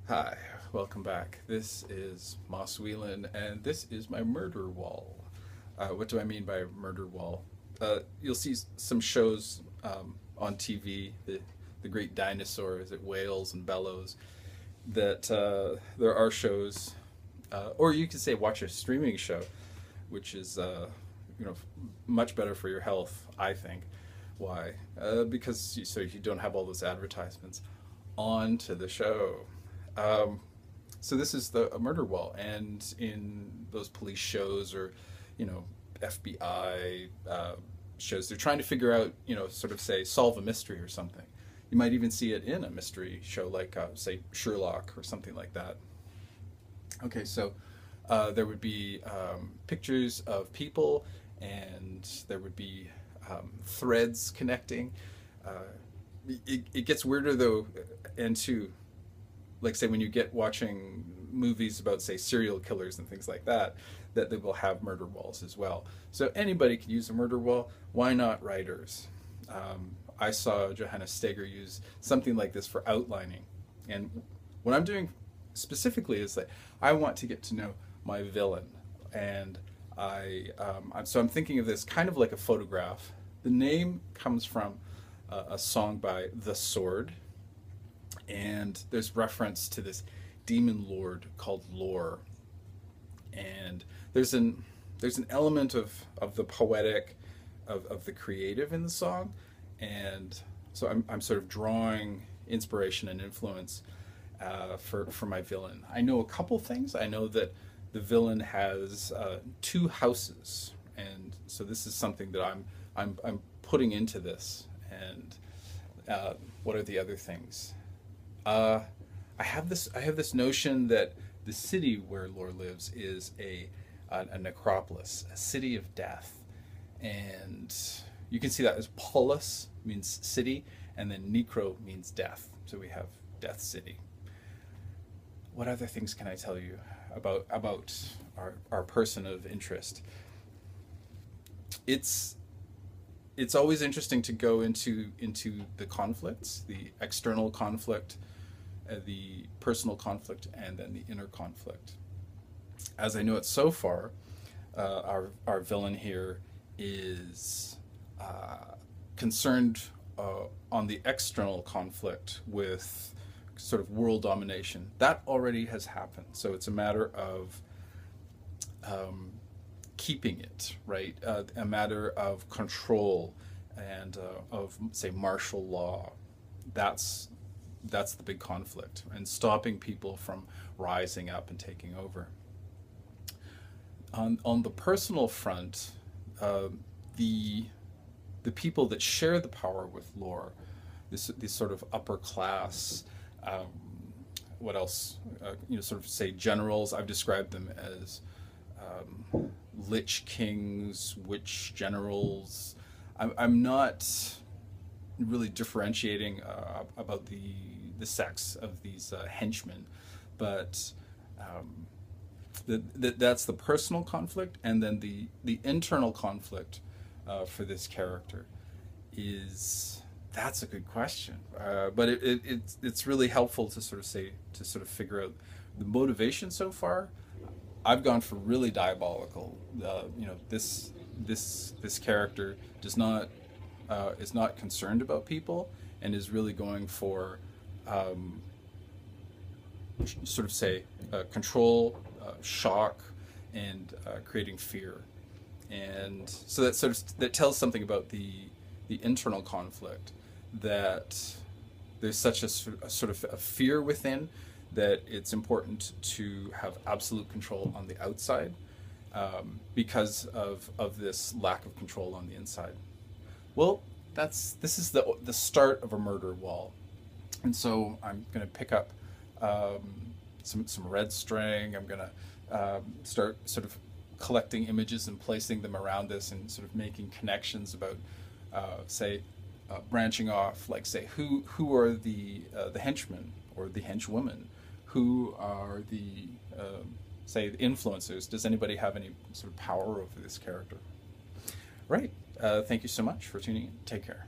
Hi, welcome back. This is Moss Whelan, and this is my murder wall. What do I mean by murder wall? You'll see some shows on TV, the Great Dinosaur, is it Whales and Bellows, that there are shows, or you could say watch a streaming show, which is you know much better for your health, I think. Why? Because so you don't have all those advertisements. On to the show. Um, so this is the a murder wall, and in those police shows or, you know, FBI shows, they're trying to figure out, sort of say solve a mystery or something. You might even see it in a mystery show like, say, Sherlock or something like that. Okay, so there would be pictures of people, and there would be threads connecting. Uh, it gets weirder though, and to like say when you get watching movies about say serial killers and things like that, that they will have murder walls as well. So anybody can use a murder wall. Why not writers? I saw Johannes Steger use something like this for outlining, and what I'm doing specifically is that I want to get to know my villain, and I'm thinking of this kind of like a photograph. The name comes from a song by The Sword, and there's reference to this demon lord called Lore, and there's an element of the poetic, of the creative in the song, and so I'm sort of drawing inspiration and influence for my villain. I know a couple things. I know that the villain has two houses, and so this is something that I'm putting into this. And what are the other things? Uh, I have this notion that the city where Lore lives is a necropolis, a city of death, and you can see that as polis means city, and then necro means death. So we have Death City. What other things can I tell you about our person of interest? It's it's always interesting to go into the conflicts, the external conflict, the personal conflict, and then the inner conflict. As I know it so far, our villain here is concerned on the external conflict with sort of world domination. That already has happened, so it's a matter of um, keeping it right, a matter of control and of say martial law. That's that's the big conflict, and stopping people from rising up and taking over. On the personal front, uh, the the people that share the power with Lore, this sort of upper class, um, what else? Sort of say generals. I've described them as lich kings, witch generals. I'm not really differentiating about the sex of these henchmen, but um, that's the personal conflict, and then the internal conflict for this character is that's a good question, but it's really helpful to sort of say to sort of figure out the motivation so far. I've gone for really diabolical. This character does not is not concerned about people and is really going for um, sort of say control, shock, and creating fear. And so that sort of that tells something about the internal conflict, that there's such a sort of a fear within, that it's important to have absolute control on the outside, because of this lack of control on the inside. Well, this is the start of a murder wall, and so I'm going to pick up some red string. I'm going to start sort of collecting images and placing them around this, and sort of making connections about, say, branching off, like say who are the henchmen or the henchwomen, who are the say the influencers. Does anybody have any sort of power over this character? Right. Thank you so much for tuning in. Take care.